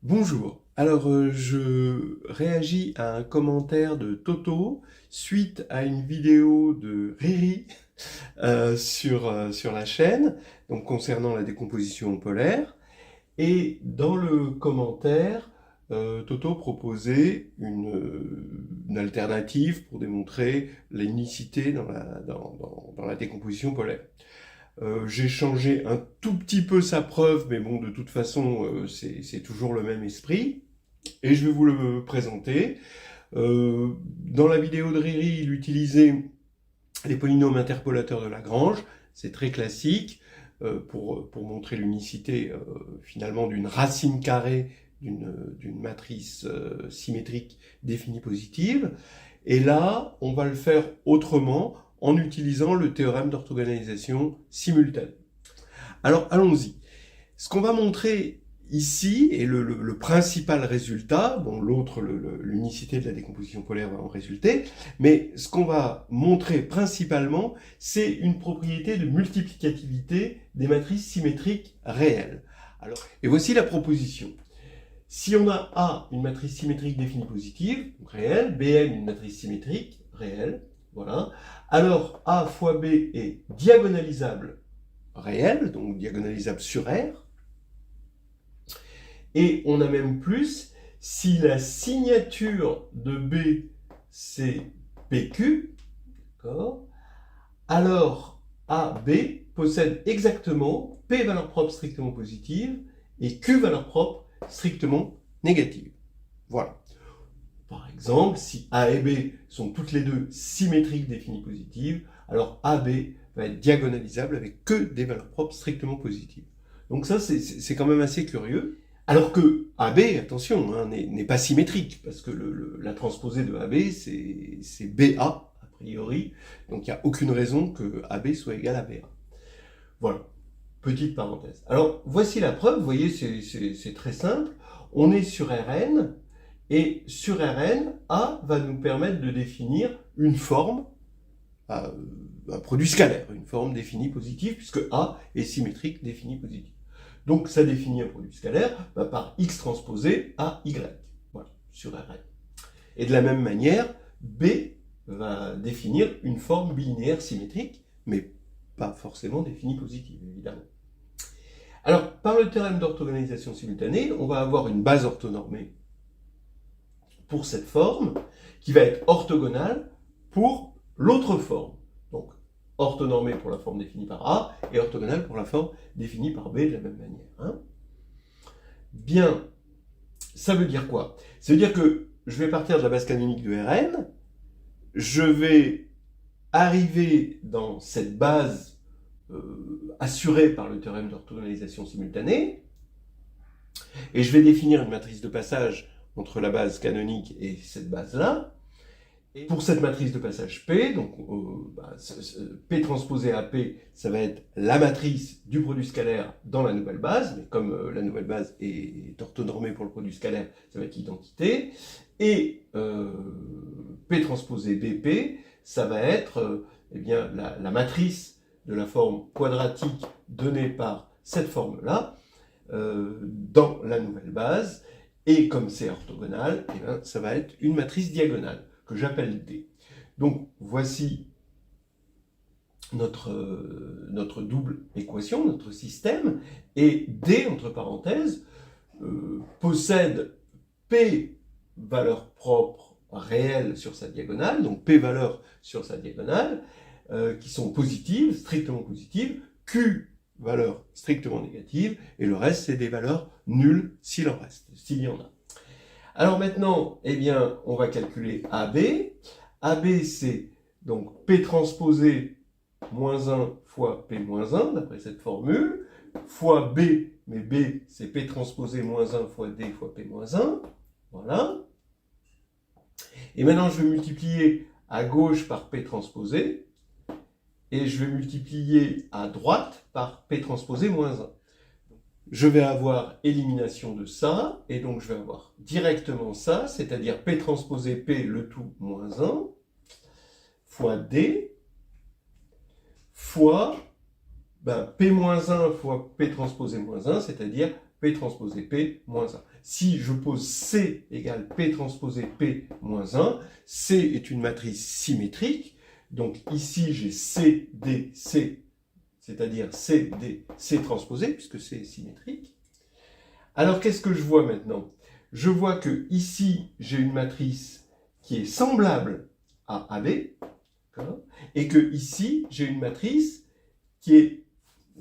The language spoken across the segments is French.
Bonjour. Alors, je réagis à un commentaire de Toto suite à une vidéo de Riri sur la chaîne, donc concernant la décomposition polaire. Et dans le commentaire, Toto proposait une alternative pour démontrer l'unicité dans la décomposition polaire. J'ai changé un tout petit peu sa preuve, mais bon, de toute façon, c'est toujours le même esprit. Et je vais vous le présenter. Dans la vidéo de Riri, il utilisait les polynômes interpolateurs de Lagrange. C'est très classique pour montrer l'unicité finalement d'une racine carrée d'une matrice symétrique définie positive. Et là, on va le faire autrement en utilisant le théorème d'orthogonalisation simultanée. Alors, allons-y. Ce qu'on va montrer ici, et le principal résultat, bon, l'autre, l'unicité de la décomposition polaire va en résulter, mais ce qu'on va montrer principalement, c'est une propriété de multiplicativité des matrices symétriques réelles. Alors, et voici la proposition. Si on a A, une matrice symétrique définie positive, donc réelle, Bn, une matrice symétrique réelle, voilà, alors A fois B est diagonalisable réel, donc diagonalisable sur R, et on a même plus, si la signature de B c'est PQ, alors AB possède exactement P valeur propre strictement positive et Q valeur propre strictement négative. Voilà. Par exemple, si A et B sont toutes les deux symétriques définies positives, alors AB va être diagonalisable avec que des valeurs propres strictement positives. Donc ça, c'est quand même assez curieux. Alors que AB, attention, hein, n'est pas symétrique, parce que la transposée de AB, c'est BA, a priori, donc il n'y a aucune raison que AB soit égal à BA. Voilà, petite parenthèse. Alors, voici la preuve, vous voyez, c'est très simple. On est sur Rn, et sur Rn, A va nous permettre de définir une forme, un produit scalaire, une forme définie positive, puisque A est symétrique définie positive. Donc ça définit un produit scalaire par X transposé à Y, voilà, sur Rn. Et de la même manière, B va définir une forme bilinéaire symétrique, mais pas forcément définie positive, évidemment. Alors, par le théorème d'orthogonalisation simultanée, on va avoir une base orthonormée pour cette forme, qui va être orthogonale pour l'autre forme. Donc, orthonormée pour la forme définie par A, et orthogonale pour la forme définie par B de la même manière. Hein. Bien, ça veut dire quoi? Ça veut dire que je vais partir de la base canonique de Rn, je vais arriver dans cette base assurée par le théorème d'orthogonalisation simultanée, et je vais définir une matrice de passage entre la base canonique et cette base-là. Et pour cette matrice de passage P, donc P transposé à P, ça va être la matrice du produit scalaire dans la nouvelle base, mais comme la nouvelle base est orthonormée pour le produit scalaire, ça va être l'identité. Et P transposé BP, ça va être eh bien, la matrice de la forme quadratique donnée par cette forme-là dans la nouvelle base. Et comme c'est orthogonal, eh bien, ça va être une matrice diagonale que j'appelle D. Donc voici notre double équation, notre système, et D, entre parenthèses, possède P valeurs propres réelles sur sa diagonale, donc P valeurs sur sa diagonale, qui sont positives, strictement positives, Q valeurs strictement négatives, et le reste c'est des valeurs nulles s'il en reste, s'il y en a. Alors maintenant, eh bien, on va calculer AB. AB, c'est donc P transposé moins 1 fois P moins 1, d'après cette formule, fois B, mais B, c'est P transposé moins 1 fois D fois P moins 1. Voilà. Et maintenant, je vais multiplier à gauche par P transposé, et je vais multiplier à droite par P transposé moins 1. Je vais avoir élimination de ça, et donc je vais avoir directement ça, c'est-à-dire P transposé P, le tout moins 1, fois D, fois P moins 1 fois P transposé moins 1, c'est-à-dire P transposé P moins 1. Si je pose C égale P transposé P moins 1, C est une matrice symétrique. Donc ici, j'ai C, D, C, c'est-à-dire C, D, C transposé, puisque c'est symétrique. Alors, qu'est-ce que je vois maintenant? Je vois que ici, j'ai une matrice qui est semblable à AB, et que ici, j'ai une matrice qui est,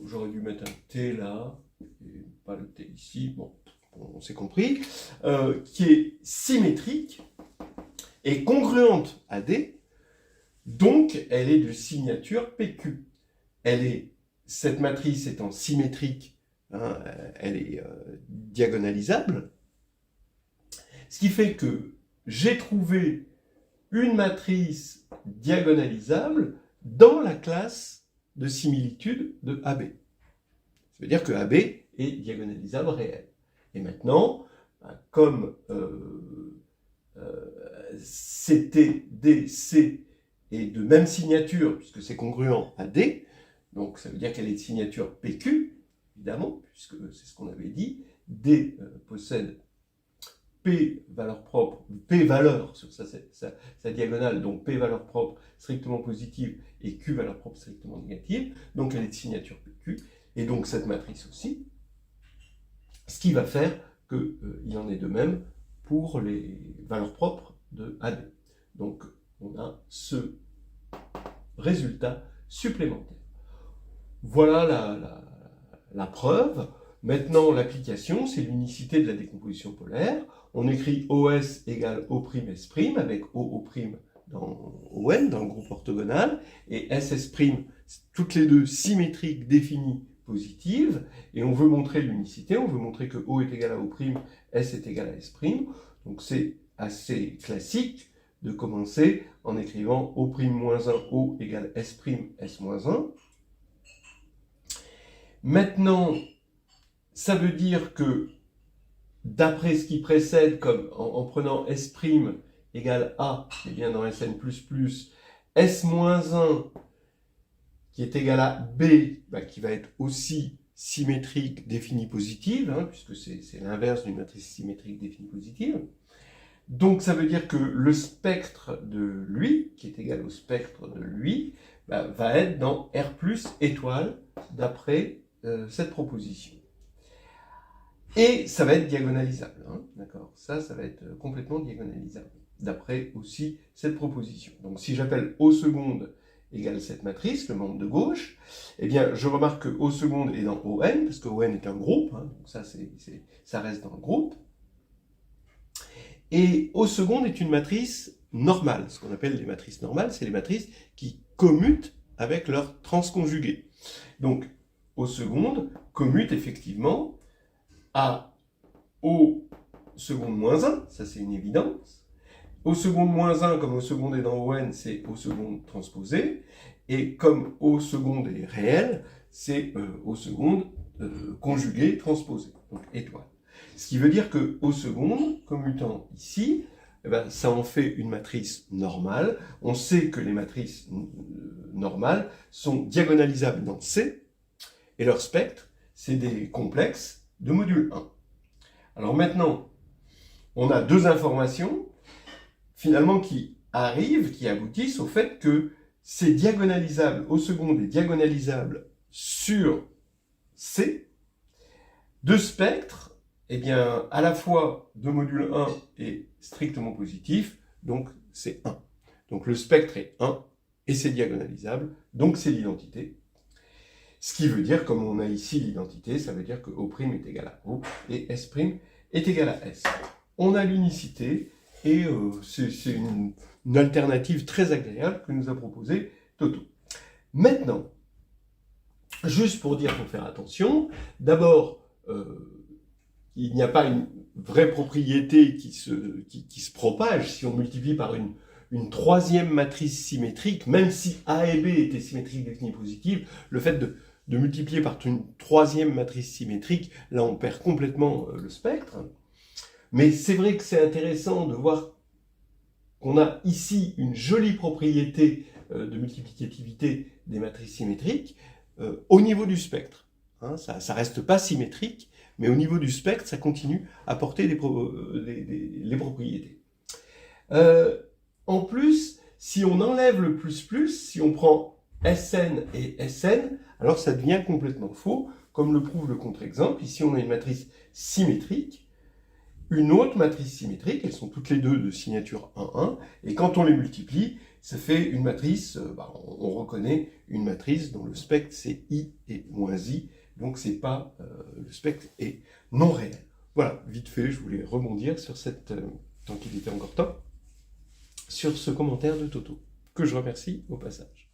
j'aurais dû mettre un T là, et pas le T ici, bon, on s'est compris, qui est symétrique et congruente à D, donc elle est de signature PQ. Cette matrice étant symétrique, hein, elle est diagonalisable, ce qui fait que j'ai trouvé une matrice diagonalisable dans la classe de similitude de AB. Ça veut dire que AB est diagonalisable réel. Et maintenant, comme CT, D, C est de même signature, puisque c'est congruent à D, donc ça veut dire qu'elle est de signature PQ, évidemment, puisque c'est ce qu'on avait dit, D possède P valeur propre, P valeur sur sa diagonale, donc P valeur propre strictement positive et Q valeur propre strictement négative, donc elle est de signature PQ, et donc cette matrice aussi, ce qui va faire qu'il en est de même pour les valeurs propres de AB. Donc on a ce résultat supplémentaire. Voilà la preuve. Maintenant, l'application, c'est l'unicité de la décomposition polaire. On écrit OS égale O'S', avec OO' dans ON, dans le groupe orthogonal, et SS', toutes les deux symétriques définies positives, et on veut montrer l'unicité, on veut montrer que O est égal à O', S est égal à S', donc c'est assez classique de commencer en écrivant O'-1, O égale S', S-1. Maintenant, ça veut dire que, d'après ce qui précède, comme en prenant S' égale A, qui est bien dans Sn++, S-1 qui est égal à B, qui va être aussi symétrique définie positive, hein, puisque c'est l'inverse d'une matrice symétrique définie positive. Donc ça veut dire que le spectre de lui, qui est égal au spectre de lui, va être dans R plus étoile, d'après cette proposition. Et ça va être diagonalisable, hein, d'accord? Ça va être complètement diagonalisable, d'après aussi cette proposition. Donc si j'appelle O seconde égale cette matrice, le membre de gauche, eh bien je remarque que O seconde est dans ON, parce que ON est un groupe, hein, donc ça reste dans le groupe. Et O seconde est une matrice normale. Ce qu'on appelle les matrices normales, c'est les matrices qui commutent avec leur transconjugué. Donc O seconde commute effectivement à O seconde moins 1, ça c'est une évidence. O seconde moins 1, comme O seconde est dans ON, c'est O seconde transposé. Et comme O seconde est réel, c'est O seconde conjugué transposé, donc étoile. Ce qui veut dire que O seconde, commutant ici, ça en fait une matrice normale. On sait que les matrices normales sont diagonalisables dans C, et leur spectre, c'est des complexes de module 1. Alors maintenant, on a deux informations, finalement, qui aboutissent au fait que c'est diagonalisable, O seconde est diagonalisable sur C, de spectres, eh bien, à la fois de module 1 est strictement positif, donc c'est 1. Donc le spectre est 1, et c'est diagonalisable, donc c'est l'identité. Ce qui veut dire, comme on a ici l'identité, ça veut dire que O' est égal à O, et S' est égal à S. On a l'unicité, et c'est une alternative très agréable que nous a proposée Toto. Maintenant, juste pour dire, faut faire attention, d'abord, il n'y a pas une vraie propriété qui se propage si on multiplie par une troisième matrice symétrique, même si A et B étaient symétriques définies positives, le fait de multiplier par une troisième matrice symétrique, là on perd complètement le spectre. Mais c'est vrai que c'est intéressant de voir qu'on a ici une jolie propriété de multiplicativité des matrices symétriques au niveau du spectre. Hein, ça reste pas symétrique, mais au niveau du spectre, ça continue à porter les propriétés. En plus, si on enlève le plus, si on prend Sn et Sn, alors ça devient complètement faux, comme le prouve le contre-exemple. Ici, on a une matrice symétrique, une autre matrice symétrique, elles sont toutes les deux de signature 1,1, et quand on les multiplie, ça fait une matrice, on reconnaît une matrice dont le spectre c'est I et moins I, donc c'est pas, le spectre est non réel. Voilà, vite fait, je voulais rebondir sur cette, tant qu'il était encore temps, sur ce commentaire de Toto, que je remercie au passage.